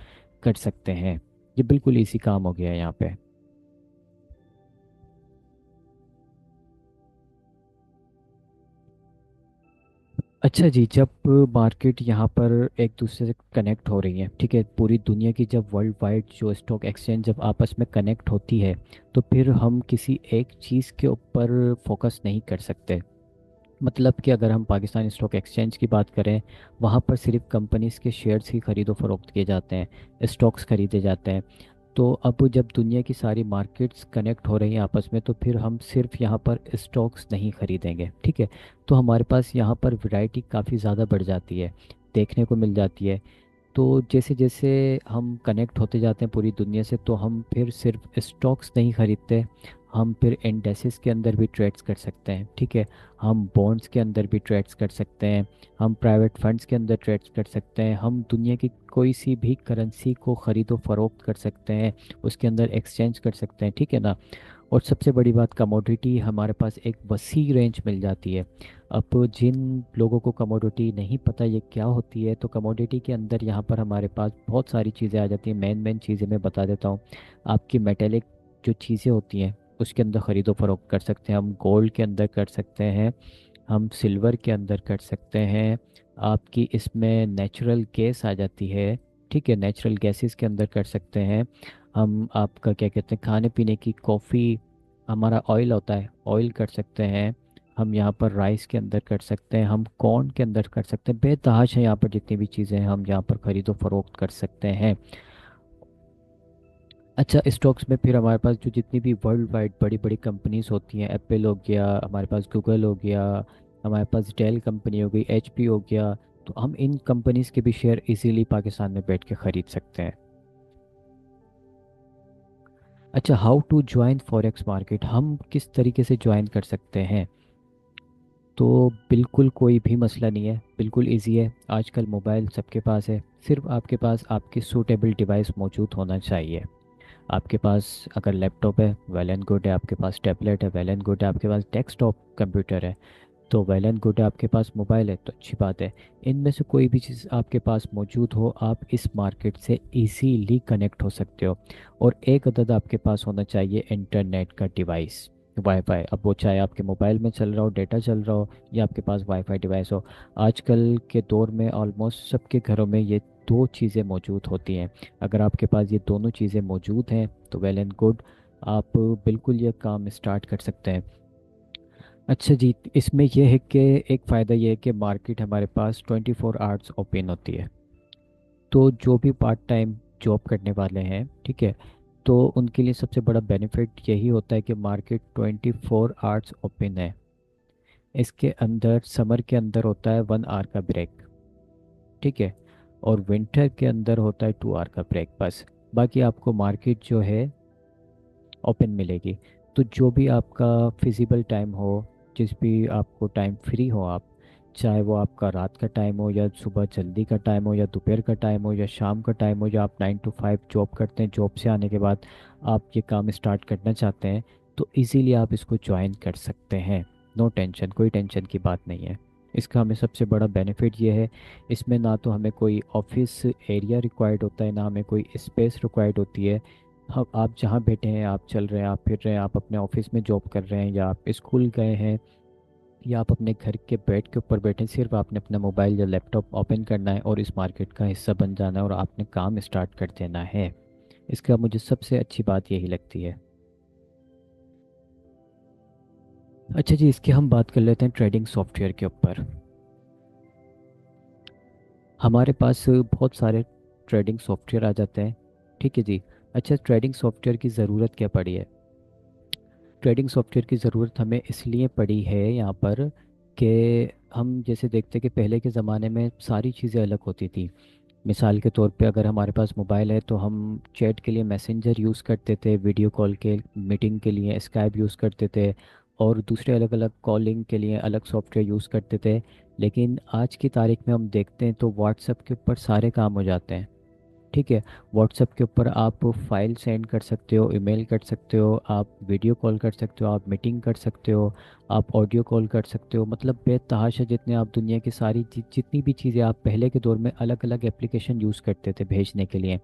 कर सकते हैं। ये बिल्कुल इसी काम हो गया है यहाँ पे। अच्छा जी, जब मार्केट यहाँ पर एक दूसरे से कनेक्ट हो रही है, ठीक है, पूरी दुनिया की जब वर्ल्ड वाइड जो स्टॉक एक्सचेंज जब आपस में कनेक्ट होती है, तो फिर हम किसी एक चीज़ के ऊपर फोकस नहीं कर सकते। मतलब कि अगर हम पाकिस्तान स्टॉक एक्सचेंज की बात करें, वहाँ पर सिर्फ कंपनीज के शेयर्स ही खरीदो फरोख्त किए जाते हैं, स्टॉक्स खरीदे जाते हैं। तो अब जब दुनिया की सारी मार्केट्स कनेक्ट हो रही हैं आपस में, तो फिर हम सिर्फ यहाँ पर स्टॉक्स नहीं खरीदेंगे, ठीक है। तो हमारे पास यहाँ पर वैरायटी काफ़ी ज़्यादा बढ़ जाती है, देखने को मिल जाती है। तो जैसे जैसे हम कनेक्ट होते जाते हैं पूरी दुनिया से, तो हम फिर सिर्फ स्टॉक्स नहीं खरीदते, हम फिर इंडेसेस के अंदर भी ट्रेड्स कर सकते हैं, ठीक है। हम बॉन्ड्स के अंदर भी ट्रेड्स कर सकते हैं, हम प्राइवेट फंड्स के अंदर ट्रेड्स कर सकते हैं, हम दुनिया की कोई सी भी करेंसी को ख़रीदो फरोख्त कर सकते हैं, उसके अंदर एक्सचेंज कर सकते हैं, ठीक है ना। और सबसे बड़ी बात, कमोडिटी हमारे पास एक वसी रेंज मिल जाती है। अब जिन लोगों को कमोडिटी नहीं पता ये क्या होती है, तो कमोडिटी के अंदर यहाँ पर हमारे पास बहुत सारी चीज़ें आ जाती हैं। मेन मेन चीज़ें मैं बता देता हूँ। आपकी मेटेलिक जो चीज़ें होती हैं उसके अंदर ख़रीदो फरोख्त कर सकते हैं, हम गोल्ड के अंदर कर सकते हैं, हम सिल्वर के अंदर कर सकते हैं। आपकी इसमें नेचुरल गैस आ जाती है, ठीक है, नेचुरल गैसेस के अंदर कर सकते हैं। हम आपका क्या कहते हैं, खाने पीने की कॉफ़ी, हमारा ऑयल होता है, ऑयल कर सकते हैं। हम यहाँ पर राइस के अंदर कर सकते हैं, हम कॉर्न के अंदर कर सकते हैं, बेतहाशा है यहाँ पर जितनी भी चीज़ें हैं हम यहाँ पर खरीदो फरोख्त कर सकते हैं। अच्छा, स्टॉक्स में फिर हमारे पास जो जितनी भी वर्ल्ड वाइड बड़ी बड़ी कंपनीज होती हैं, एप्पल हो गया, हमारे पास गूगल हो गया, हमारे पास डेल कंपनी हो गई, एचपी हो गया, तो हम इन कंपनीज के भी शेयर इजीली पाकिस्तान में बैठ के खरीद सकते हैं। अच्छा, how to join forex market, हम किस तरीके से ज्वाइन कर सकते हैं। तो बिल्कुल कोई भी मसला नहीं है, बिल्कुल इजी है। आजकल मोबाइल सबके पास है, सिर्फ आपके पास आपकी सूटेबल डिवाइस मौजूद होना चाहिए। आपके पास अगर लैपटॉप है, वेल एंड गुड है, आपके पास टैबलेट है, वेल एंड गुड है, आपके पास डेस्कटॉप कंप्यूटर है, तो वेल एंड गुड है, आपके पास मोबाइल है तो अच्छी बात है। इनमें से कोई भी चीज़ आपके पास मौजूद हो, आप इस मार्केट से इजीली कनेक्ट हो सकते हो। और एक अदद आपके पास होना चाहिए इंटरनेट का डिवाइस, वाईफाई। अब वो चाहे आपके मोबाइल में चल रहा हो, डेटा चल रहा हो, या आपके पास वाईफाई डिवाइस हो। आजकल के दौर में ऑलमोस्ट सबके घरों में ये दो चीज़ें मौजूद होती हैं। अगर आपके पास ये दोनों चीज़ें मौजूद हैं तो वेल एंड गुड, आप बिल्कुल ये काम स्टार्ट कर सकते हैं। अच्छा जी, इसमें यह है कि एक फ़ायदा यह है कि मार्केट हमारे पास 24 आवर्स ओपन होती है। तो जो भी पार्ट टाइम जॉब करने वाले हैं, ठीक है, तो उनके लिए सबसे बड़ा बेनिफिट यही होता है कि मार्केट 24 आवर्स ओपन है। इसके अंदर समर के अंदर होता है 1 आवर का ब्रेक, ठीक है, और विंटर के अंदर होता है 2 आवर का ब्रेक बस। बाकी आपको मार्केट जो है ओपन मिलेगी। तो जो भी आपका फिजिबल टाइम हो, जिस भी आपको टाइम फ्री हो आप, चाहे वो आपका रात का टाइम हो या सुबह जल्दी का टाइम हो या दोपहर का टाइम हो या शाम का टाइम हो, या आप 9 to 5 जॉब करते हैं, जॉब से आने के बाद आप ये काम स्टार्ट करना चाहते हैं, तो इजीली आप इसको ज्वाइन कर सकते हैं। नो टेंशन, कोई टेंशन की बात नहीं है। इसका हमें सबसे बड़ा बेनिफिट ये है, इसमें ना तो हमें कोई ऑफिस एरिया रिक्वायर्ड होता है, ना हमें कोई स्पेस रिक्वायर्ड होती है। हम आप जहाँ बैठे हैं, आप चल रहे हैं, आप फिर रहे हैं, आप अपने ऑफिस में जॉब कर रहे हैं या आप स्कूल गए हैं या आप अपने घर के बेड के ऊपर बैठे हैं, सिर्फ आपने अपना मोबाइल या लैपटॉप ओपन करना है और इस मार्केट का हिस्सा बन जाना है और आपने काम स्टार्ट कर देना है। इसका मुझे सबसे अच्छी बात यही लगती है। अच्छा जी, इसकी हम बात कर लेते हैं ट्रेडिंग सॉफ्टवेयर के ऊपर। हमारे पास बहुत सारे ट्रेडिंग सॉफ्टवेयर आ जाते हैं, ठीक है जी। अच्छा, ट्रेडिंग सॉफ्टवेयर की ज़रूरत क्या पड़ी है? ट्रेडिंग सॉफ्टवेयर की ज़रूरत हमें इसलिए पड़ी है यहाँ पर कि हम जैसे देखते कि पहले के ज़माने में सारी चीज़ें अलग होती थी। मिसाल के तौर पे अगर हमारे पास मोबाइल है तो हम चैट के लिए मैसेंजर यूज़ करते थे, वीडियो कॉल के मीटिंग के लिए स्काइप यूज़ करते थे, और दूसरे अलग अलग कॉलिंग के लिए अलग सॉफ्टवेयर यूज़ करते थे। लेकिन आज की तारीख में हम देखते हैं तो व्हाट्सएप के ऊपर सारे काम हो जाते हैं, ठीक है। व्हाट्सएप के ऊपर आप फाइल सेंड कर सकते हो, ईमेल कर सकते हो, आप वीडियो कॉल कर सकते हो, आप मीटिंग कर सकते हो, आप ऑडियो कॉल कर सकते हो। मतलब बेतहाशा जितने आप दुनिया की सारी जितनी भी चीज़ें आप पहले के दौर में अलग अलग एप्लीकेशन यूज़ करते थे भेजने के लिए,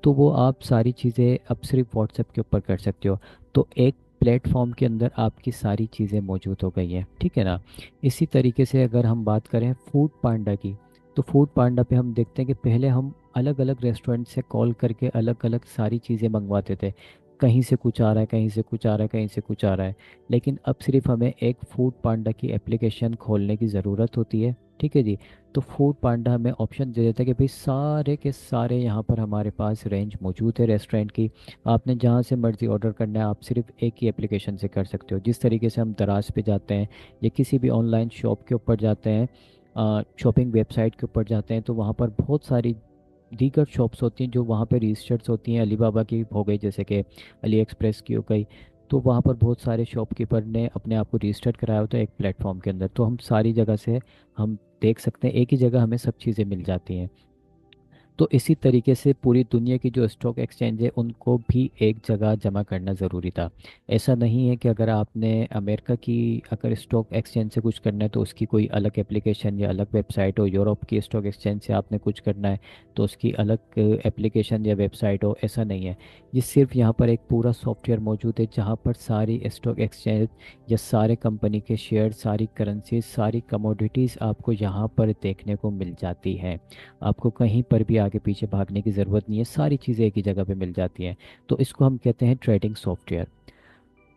तो वो आप सारी चीज़ें अब सिर्फ व्हाट्सएप के ऊपर कर सकते हो। तो एक प्लेटफॉर्म के अंदर आपकी सारी चीज़ें मौजूद हो गई हैं, ठीक है ना। इसी तरीके से अगर हम बात करें फूड पांडा की, तो फूड पांडा पे हम देखते हैं कि पहले हम अलग अलग रेस्टोरेंट से कॉल करके अलग अलग सारी चीज़ें मंगवाते थे। कहीं से कुछ आ रहा है, कहीं से कुछ आ रहा है, कहीं से कुछ आ रहा है। लेकिन अब सिर्फ हमें एक फूड पांडा की एप्लीकेशन खोलने की ज़रूरत होती है, ठीक है जी। तो फूड पांडा हमें ऑप्शन दे देता है कि भाई सारे के सारे यहाँ पर हमारे पास रेंज मौजूद है रेस्टोरेंट की। आपने जहाँ से मर्ज़ी ऑर्डर करना है, आप सिर्फ एक ही एप्लीकेशन से कर सकते हो। जिस तरीके से हम दराज पे जाते हैं या किसी भी ऑनलाइन शॉप के ऊपर जाते हैं, शॉपिंग वेबसाइट के ऊपर जाते हैं, तो वहाँ पर बहुत सारी दीगर शॉप्स होती हैं जो वहाँ पे रजिस्टर्ड होती हैं। अलीबाबा की हो गई, जैसे कि अली एक्सप्रेस की हो गई। तो वहाँ पर बहुत सारे शॉपकीपर ने अपने आप को रजिस्टर्ड कराया होता है एक प्लेटफॉर्म के अंदर, तो हम सारी जगह से हम देख सकते हैं, एक ही जगह हमें सब चीज़ें मिल जाती हैं। तो इसी तरीके से पूरी दुनिया की जो स्टॉक एक्सचेंज है उनको भी एक जगह जमा करना ज़रूरी था। ऐसा नहीं है कि अगर आपने अमेरिका की अगर स्टॉक एक्सचेंज से कुछ करना है तो उसकी कोई अलग एप्लीकेशन या अलग वेबसाइट हो, यूरोप की स्टॉक एक्सचेंज से आपने कुछ करना है तो उसकी अलग एप्लीकेशन या वेबसाइट हो, ऐसा नहीं है। ये सिर्फ यहाँ पर एक पूरा सॉफ्टवेयर मौजूद है जहाँ पर सारी स्टॉक एक्सचेंज या सारे कंपनी के शेयर, सारी करेंसीज, सारी कमोडिटीज़ आपको यहाँ पर देखने को मिल जाती हैं। आपको कहीं पर भी आगे पीछे भागने की ज़रूरत नहीं है, सारी चीज़ें एक ही जगह पे मिल जाती हैं। तो इसको हम कहते हैं ट्रेडिंग सॉफ्टवेयर,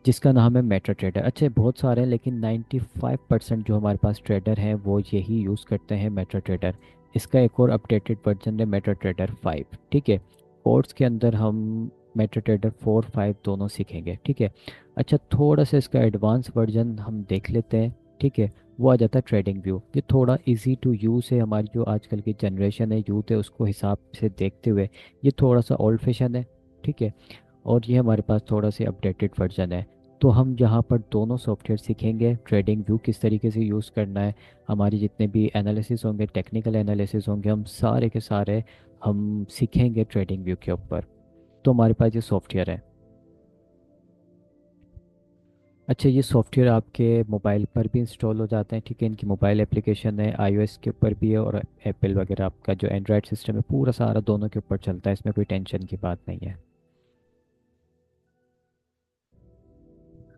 जिसका नाम है मेटा ट्रेडर। अच्छा, बहुत सारे हैं लेकिन 95% जो हमारे पास ट्रेडर हैं वो यही यूज़ करते हैं मेटा ट्रेडर। इसका एक और अपडेटेड वर्जन है मेटा ट्रेडर 5, ठीक है। कोर्स के अंदर हम मेटा ट्रेडर 4 5 दोनों सीखेंगे, ठीक है। अच्छा, थोड़ा सा इसका एडवांस वर्जन हम देख लेते हैं, ठीक है। वो आ जाता है ट्रेडिंग व्यू। ये थोड़ा इजी टू यूज़ है, हमारी जो आजकल की जनरेशन है, यूथ है, उसको हिसाब से देखते हुए ये थोड़ा सा ओल्ड फैशन है, ठीक है। और ये हमारे पास थोड़ा सा अपडेटेड वर्जन है। तो हम यहाँ पर दोनों सॉफ्टवेयर सीखेंगे, ट्रेडिंग व्यू किस तरीके से यूज़ करना है, हमारी जितने भी एनालिसिस होंगे, टेक्निकल एनालिसिस होंगे, हम सारे के सारे हम सीखेंगे ट्रेडिंग व्यू के ऊपर। तो हमारे पास ये सॉफ्टवेयर है। अच्छा, ये सॉफ्टवेयर आपके मोबाइल पर भी इंस्टॉल हो जाते हैं, ठीक है। इनकी मोबाइल एप्लीकेशन है, आईओएस के ऊपर भी है और एप्पल वगैरह आपका जो एंड्रॉयड सिस्टम है पूरा सारा दोनों के ऊपर चलता है, इसमें कोई टेंशन की बात नहीं है।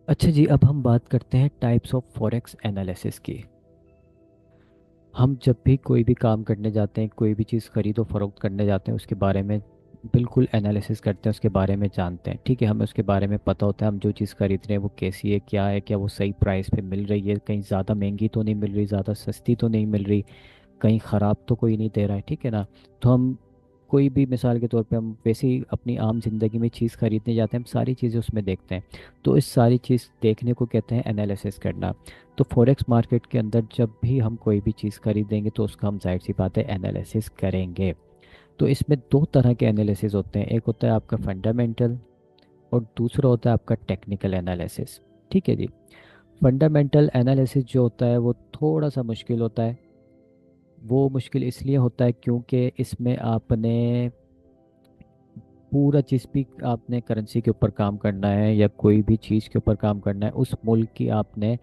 अच्छा जी, अब हम बात करते हैं टाइप्स ऑफ फॉरेक्स एनालिसिस की। हम जब भी कोई भी काम करने जाते हैं, कोई भी चीज़ खरीदो फरोख्त करने जाते हैं, उसके बारे में बिल्कुल एनालिसिस करते हैं, उसके बारे में जानते हैं, ठीक है। हमें उसके बारे में पता होता है हम जो चीज़ खरीद रहे हैं वो कैसी है, क्या है, क्या वो सही प्राइस पे मिल रही है, कहीं ज़्यादा महंगी तो नहीं मिल रही, ज़्यादा सस्ती तो नहीं मिल रही, कहीं ख़राब तो कोई नहीं दे रहा है, ठीक है ना। तो हम कोई भी मिसाल के तौर पे हम वैसे ही अपनी आम जिंदगी में चीज़ खरीदने जाते हैं, हम सारी चीज़ें उसमें देखते हैं। तो इस सारी चीज़ देखने को कहते हैं एनालिसिस करना। तो फॉरेक्स मार्केट के अंदर जब भी हम कोई भी चीज़ खरीदेंगे तो उसका हम जाहिर सी बात है एनालिसिस करेंगे। तो इसमें दो तरह के एनालिसिस होते हैं, एक होता है आपका फंडामेंटल और दूसरा होता है आपका टेक्निकल एनालिसिस। ठीक है जी। फंडामेंटल एनालिसिस जो होता है वो थोड़ा सा मुश्किल होता है। वो मुश्किल इसलिए होता है क्योंकि इसमें आपने पूरा चीज़ भी, आपने करेंसी के ऊपर काम करना है या कोई भी चीज़ के ऊपर काम करना है, उस मुल्क की आपने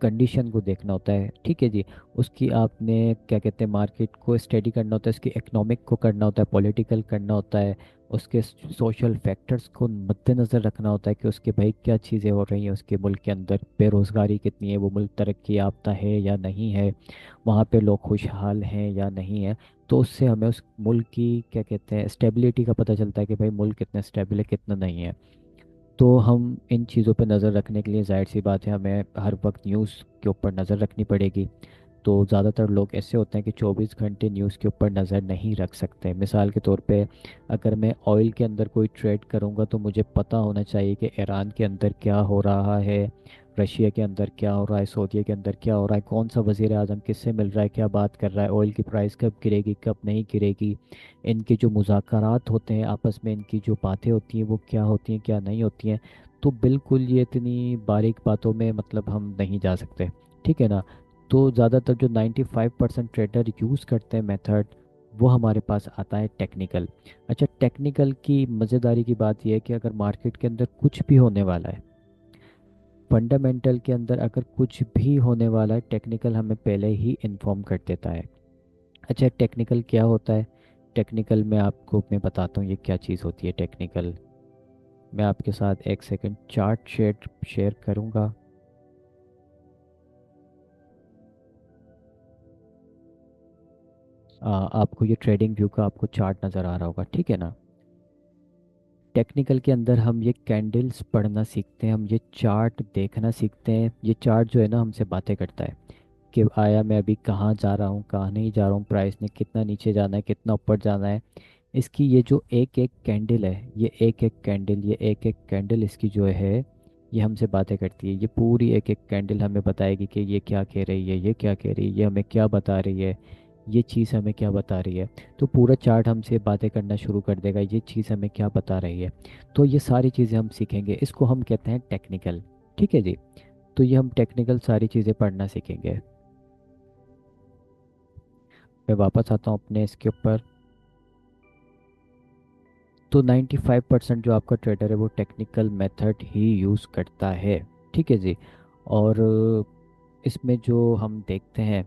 कंडीशन को देखना होता है। ठीक है जी। उसकी आपने क्या कहते हैं, मार्केट को स्टडी करना होता है, उसकी इकोनॉमिक को करना होता है, पॉलिटिकल करना होता है, उसके सोशल फैक्टर्स को मद्देनज़र रखना होता है कि उसके भाई क्या चीज़ें हो रही हैं उसके मुल्क के अंदर, बेरोज़गारी कितनी है, वो मुल्क तरक्की याफ्ता है या नहीं है, वहाँ पे लोग खुशहाल हैं या नहीं है। तो उससे हमें उस मुल्क की क्या कहते हैं स्टेबिलिटी का पता चलता है कि भाई मुल्क कितना स्टेबल है कितना नहीं है। तो हम इन चीज़ों पे नज़र रखने के लिए जाहिर सी बात है हमें हर वक्त न्यूज़ के ऊपर नज़र रखनी पड़ेगी। तो ज़्यादातर लोग ऐसे होते हैं कि 24 घंटे न्यूज़ के ऊपर नज़र नहीं रख सकते। मिसाल के तौर पे अगर मैं ऑयल के अंदर कोई ट्रेड करूँगा तो मुझे पता होना चाहिए कि ईरान के अंदर क्या हो रहा है, रशिया के अंदर क्या हो रहा है, सऊदीया के अंदर क्या हो रहा है, कौन सा वज़ीर आज़म किससे मिल रहा है, क्या बात कर रहा है, ऑयल की प्राइस कब गिरेगी कब नहीं गिरेगी, इनके जो मुज़ाकरात होते हैं आपस में, इनकी जो बातें होती हैं वो क्या होती हैं क्या नहीं होती हैं। तो बिल्कुल ये इतनी बारीक बातों में मतलब हम नहीं जा सकते। ठीक है ना। तो ज़्यादातर जो 95% ट्रेडर यूज़ करते हैं मेथड, वो हमारे पास आता है टेक्निकल। अच्छा, टेक्निकल की मज़ेदारी की बात यह है कि अगर मार्केट के अंदर कुछ भी होने वाला है, फंडामेंटल के अंदर अगर कुछ भी होने वाला है, टेक्निकल हमें पहले ही इन्फॉर्म कर देता है। अच्छा, टेक्निकल क्या होता है? टेक्निकल में आपको मैं बताता हूँ ये क्या चीज़ होती है टेक्निकल। मैं आपके साथ एक सेकंड चार्ट शेयर शेयर करूँगा। आपको ये ट्रेडिंग व्यू का आपको चार्ट नज़र आ रहा होगा, ठीक है ना। टेक्निकल के अंदर हम ये कैंडल्स पढ़ना सीखते हैं, हम ये चार्ट देखना सीखते हैं। ये चार्ट जो है ना हमसे बातें करता है कि आया मैं अभी कहाँ जा रहा हूँ कहाँ नहीं जा रहा हूँ, प्राइस ने कितना नीचे जाना है कितना ऊपर जाना है। इसकी ये जो एक एक कैंडल है, ये एक एक कैंडल, ये एक एक कैंडल इसकी जो है ये हमसे बातें करती है। ये पूरी एक एक कैंडल हमें बताएगी कि ये क्या कह रही है, ये क्या कह रही है, ये हमें क्या बता रही है, ये चीज़ हमें क्या बता रही है। तो पूरा चार्ट हमसे बातें करना शुरू कर देगा, ये चीज़ हमें क्या बता रही है। तो ये सारी चीज़ें हम सीखेंगे, इसको हम कहते हैं टेक्निकल। ठीक है जी। तो ये हम टेक्निकल सारी चीज़ें पढ़ना सीखेंगे। मैं वापस आता हूँ अपने इसके ऊपर। तो 95% जो आपका ट्रेडर है वो टेक्निकल मेथड ही यूज़ करता है। ठीक है जी। और इसमें जो हम देखते हैं,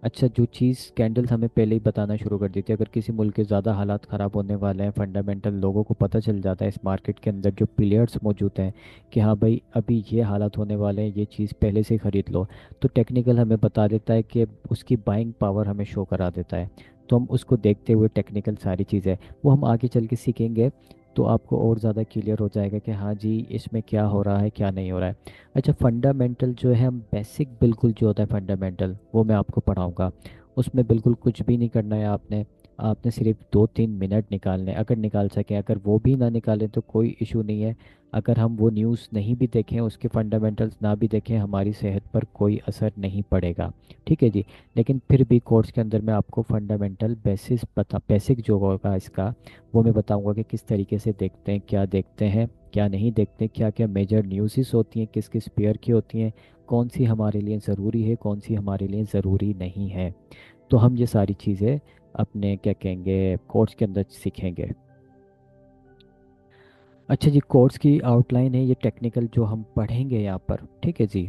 अच्छा जो चीज़ कैंडल्स हमें पहले ही बताना शुरू कर देती है, अगर किसी मुल्क के ज़्यादा हालात ख़राब होने वाले हैं, फंडामेंटल लोगों को पता चल जाता है इस मार्केट के अंदर जो प्लेयर्स मौजूद हैं कि हाँ भाई अभी ये हालात होने वाले हैं, ये चीज़ पहले से ही ख़रीद लो। तो टेक्निकल हमें बता देता है कि उसकी बाइंग पावर हमें शो करा देता है। तो हम उसको देखते हुए टेक्निकल सारी चीज़ें वो हम आगे चल के सीखेंगे। तो आपको और ज़्यादा क्लियर हो जाएगा कि हाँ जी इसमें क्या हो रहा है क्या नहीं हो रहा है। अच्छा, फंडामेंटल जो है हम बेसिक बिल्कुल जो होता है फंडामेंटल वो मैं आपको पढ़ाऊंगा। उसमें बिल्कुल कुछ भी नहीं करना है आपने। आपने सिर्फ 2-3 मिनट निकालने हैं। अगर निकाल सकें, अगर वो भी ना निकालें तो कोई इशू नहीं है। अगर हम वो न्यूज़ नहीं भी देखें, उसके फंडामेंटल्स ना भी देखें, हमारी सेहत पर कोई असर नहीं पड़ेगा। ठीक है जी। लेकिन फिर भी कोर्स के अंदर मैं आपको फंडामेंटल बेसिस बता, बेसिक जो होगा इसका वो मैं बताऊंगा कि किस तरीके से देखते हैं क्या नहीं देखते, क्या क्या मेजर न्यूज़ेस होती हैं, किस किस पेयर की होती हैं, कौन सी हमारे लिए ज़रूरी है कौन सी हमारे लिए ज़रूरी नहीं है। तो हम ये सारी चीज़ें अपने क्या कहेंगे कोर्स के अंदर सीखेंगे। अच्छा जी, कोर्स की आउटलाइन है ये टेक्निकल जो हम पढ़ेंगे यहाँ पर। ठीक है जी।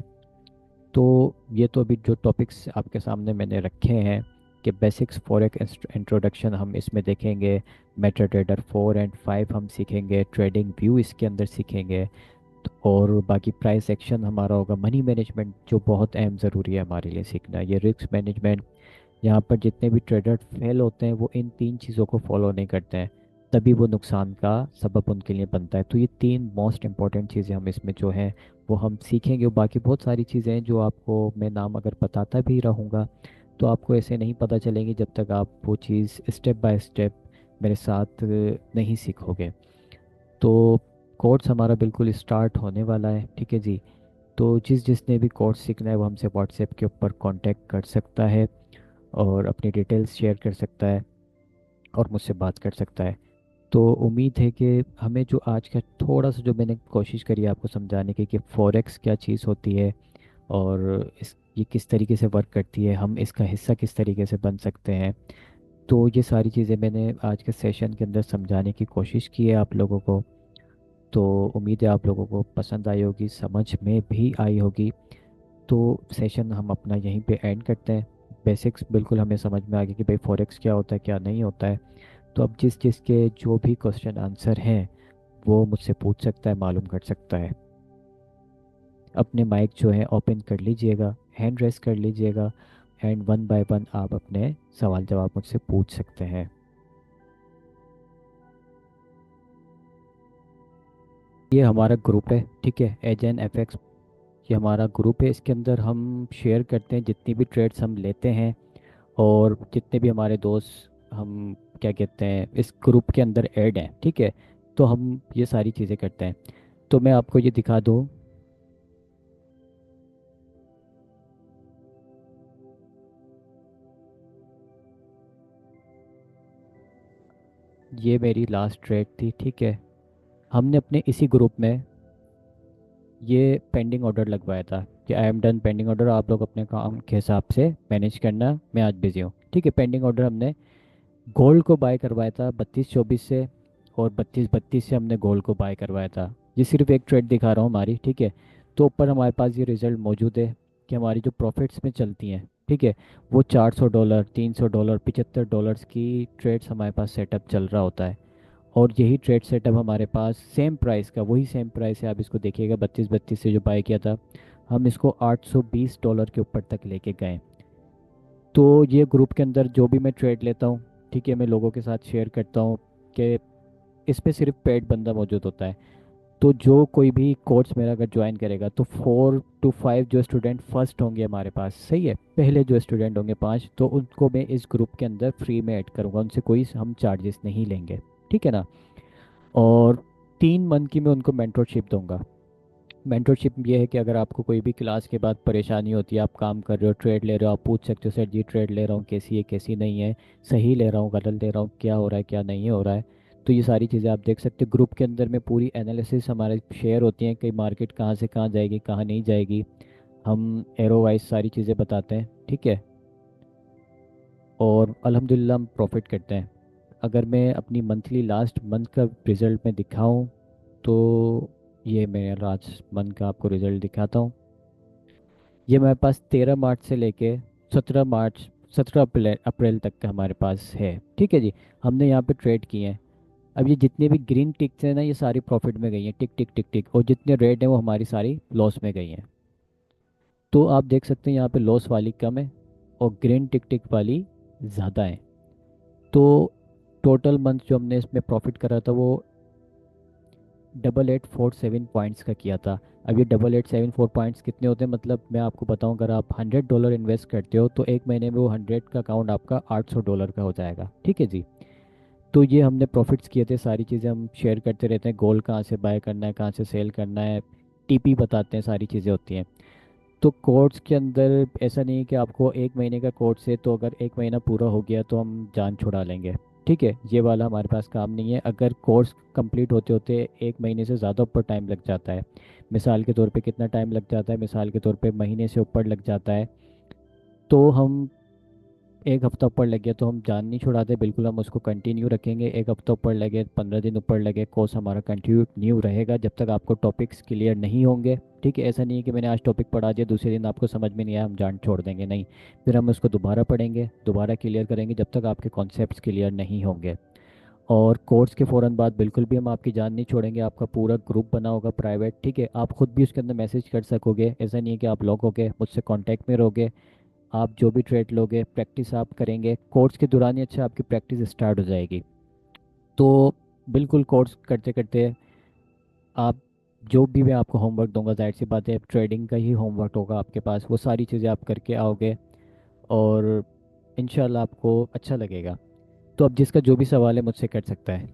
तो ये तो अभी जो टॉपिक्स आपके सामने मैंने रखे हैं कि बेसिक्स फॉरेक्स इंट्रोडक्शन हम इसमें देखेंगे, मेटा ट्रेडर 4 और 5 हम सीखेंगे, ट्रेडिंग व्यू इसके अंदर सीखेंगे। और बाकी प्राइस एक्शन हमारा होगा, मनी मैनेजमेंट जो बहुत अहम ज़रूरी है हमारे लिए सीखना, ये रिस्क मैनेजमेंट। यहाँ पर जितने भी ट्रेडर फेल होते हैं वो इन 3 चीज़ों को फॉलो नहीं करते हैं, तभी वो नुकसान का सबब उनके लिए बनता है। तो ये 3 मोस्ट इंपॉर्टेंट चीज़ें हम इसमें जो हैं वो हम सीखेंगे। और बाकी बहुत सारी चीज़ें हैं जो आपको मैं नाम अगर बताता भी रहूँगा तो आपको ऐसे नहीं पता चलेंगी जब तक आप वो चीज़ स्टेप बाय स्टेप मेरे साथ नहीं सीखोगे। तो कोर्स हमारा बिल्कुल स्टार्ट होने वाला है। ठीक है जी। तो जिसने भी कोर्स सीखना है वो हमसे व्हाट्सएप के ऊपर कांटेक्ट कर सकता है और अपनी डिटेल्स शेयर कर सकता है। और मुझसे बात कर सकता है। तो उम्मीद है कि हमें जो आज का थोड़ा सा जो मैंने कोशिश करी है आपको समझाने की कि फॉरेक्स क्या चीज़ होती है और इस ये किस तरीके से वर्क करती है, हम इसका हिस्सा किस तरीके से बन सकते हैं। तो ये सारी चीज़ें मैंने आज के सेशन के अंदर समझाने की कोशिश की है आप लोगों को। तो उम्मीद है आप लोगों को पसंद आई होगी, समझ में भी आई होगी। तो सेशन हम अपना यहीं पे एंड करते हैं। बेसिक्स बिल्कुल हमें समझ में आ गया कि भाई फॉरेक्स क्या होता है क्या नहीं होता है। तो अब जिस जिसके जो भी क्वेश्चन आंसर हैं वो मुझसे पूछ सकता है, मालूम कर सकता है। अपने माइक जो है ओपन कर लीजिएगा, हैंड रेस कर लीजिएगा, एंड वन बाय वन आप अपने सवाल जवाब मुझसे पूछ सकते हैं। ये हमारा ग्रुप है, ठीक है, एज एन एफ एक्स। ये हमारा ग्रुप है, इसके अंदर हम शेयर करते हैं जितनी भी ट्रेड्स हम लेते हैं, और जितने भी हमारे दोस्त हम क्या कहते हैं इस ग्रुप के अंदर ऐड हैं, ठीक है। तो हम ये सारी चीज़ें करते हैं। तो मैं आपको ये दिखा दूँ, ये मेरी लास्ट ट्रेड थी, ठीक है। हमने अपने इसी ग्रुप में ये पेंडिंग ऑर्डर लगवाया था कि I am done pending order, आप लोग अपने काम के हिसाब से मैनेज करना, मैं आज बिजी हूँ, ठीक है। पेंडिंग ऑर्डर हमने गोल्ड को बाय करवाया था 32-24 से, और 32-32 से हमने गोल्ड को बाय करवाया था। ये सिर्फ एक ट्रेड दिखा रहा हूँ हमारी, ठीक है। तो ऊपर हमारे पास ये रिजल्ट मौजूद है कि हमारी जो प्रॉफिट्स में चलती हैं, ठीक है, वो $400, $300, $75 की ट्रेड्स हमारे पास सेटअप चल रहा होता है। और यही ट्रेड सेटअप हमारे पास सेम प्राइस का, वही सेम प्राइस है, आप इसको देखिएगा 32-32 से जो बाय किया था, हम इसको $820 के ऊपर तक लेके गए। तो ये ग्रुप के अंदर जो भी मैं ट्रेड लेता हूँ, ठीक है, मैं लोगों के साथ शेयर करता हूँ कि इस पे सिर्फ पेड बंदा मौजूद होता है। तो जो कोई भी कोर्स मेरा अगर ज्वाइन करेगा तो 4 to 5 जो स्टूडेंट फर्स्ट होंगे हमारे पास, सही है, पहले जो स्टूडेंट होंगे 5, तो उनको मैं इस ग्रुप के अंदर फ्री में ऐड करूँगा, उनसे कोई हम चार्जेस नहीं लेंगे, ठीक है ना। और 3 मंथ की मैं उनको मेंटरशिप दूंगा। मेंटरशिप ये है कि अगर आपको कोई भी क्लास के बाद परेशानी होती है, आप काम कर रहे हो, ट्रेड ले रहे हो, आप पूछ सकते हो सर जी ट्रेड ले रहा हूँ कैसी है कैसी नहीं है, सही ले रहा हूँ गलत ले रहा हूँ, क्या हो रहा है क्या नहीं हो रहा है। तो ये सारी चीज़ें आप देख सकते हो ग्रुप के अंदर में, पूरी एनालिसिस हमारे शेयर होती हैं कि मार्केट कहाँ से कहाँ जाएगी कहाँ नहीं जाएगी। हम एरो वाइज सारी चीज़ें बताते हैं, ठीक है। और अल्हम्दुलिल्लाह हम प्रॉफिट करते हैं। अगर मैं अपनी मंथली लास्ट मंथ का रिजल्ट में दिखाऊं, तो ये मैं लास्ट मंथ का आपको रिजल्ट दिखाता हूँ। ये मेरे पास 13 मार्च से लेके 17 मार्च, 17 अप्रैल तक का हमारे पास है, ठीक है जी। हमने यहाँ पे ट्रेड किए हैं। अब ये जितने भी ग्रीन टिक्स हैं ना, ये सारी प्रॉफिट में गई हैं, टिक टिक टिक टिक, और जितने रेड हैं वो हमारी सारी लॉस में गई हैं। तो आप देख सकते हैं यहाँ पे लॉस वाली कम है और ग्रीन टिक टिक वाली ज़्यादा है। तो टोटल मंथ जो हमने इसमें प्रॉफिट करा था वो 8847 पॉइंट्स का किया था। अब ये 8874 पॉइंट्स कितने होते हैं, मतलब मैं आपको बताऊं, अगर आप $100 इन्वेस्ट करते हो तो एक महीने में वो 100 का अकाउंट आपका $800 का हो जाएगा, ठीक है जी। तो ये हमने प्रॉफिट्स किए थे, सारी चीज़ें हम शेयर करते रहते हैं, गोल्ड कहाँ से बाय करना है कहाँ से सेल करना है, टीपी बताते हैं, सारी चीज़ें होती हैं। तो कोर्स के अंदर ऐसा नहीं है कि आपको एक महीने का कोर्स है तो अगर एक महीना पूरा हो गया तो हम जान छुड़ा लेंगे, ठीक है, ये वाला हमारे पास काम नहीं है। अगर कोर्स कंप्लीट होते होते एक महीने से ज़्यादा ऊपर टाइम लग जाता है, मिसाल के तौर पे कितना टाइम लग जाता है, मिसाल के तौर पे महीने से ऊपर लग जाता है, तो हम, एक हफ्ता ऊपर लग गया तो हम जान नहीं छुड़ाते, बिल्कुल हम उसको कंटिन्यू रखेंगे। एक हफ्ता ऊपर लगे, 15 दिन ऊपर लगे, कोर्स हमारा कंटिन्यू रहेगा जब तक आपको टॉपिक्स क्लियर नहीं होंगे, ठीक है। ऐसा नहीं है कि मैंने आज टॉपिक पढ़ा दिया दूसरे दिन आपको समझ में नहीं आया हम जान छोड़ देंगे, नहीं। फिर हम उसको दोबारा पढ़ेंगे, दोबारा क्लियर करेंगे जब तक आपके कॉन्सेप्ट्स क्लियर नहीं होंगे। और कोर्स के फ़ौरन बाद बिल्कुल भी हम आपकी जान नहीं छोड़ेंगे, आपका पूरा ग्रुप बना होगा प्राइवेट, ठीक है, आप खुद भी उसके अंदर मैसेज कर सकोगे, ऐसा नहीं है कि आप लॉक होगे मुझसे कांटेक्ट में रहोगे। आप जो भी ट्रेड लोगे प्रैक्टिस आप करेंगे कोर्स के दौरान ही, अच्छा आपकी प्रैक्टिस स्टार्ट हो जाएगी। तो बिल्कुल कोर्स करते करते आप, जो भी मैं आपको होमवर्क दूंगा जाहिर सी बात है ट्रेडिंग का ही होमवर्क होगा आपके पास, वो सारी चीज़ें आप करके आओगे और इंशाल्लाह आपको अच्छा लगेगा। तो अब जिसका जो भी सवाल है मुझसे कर सकता है।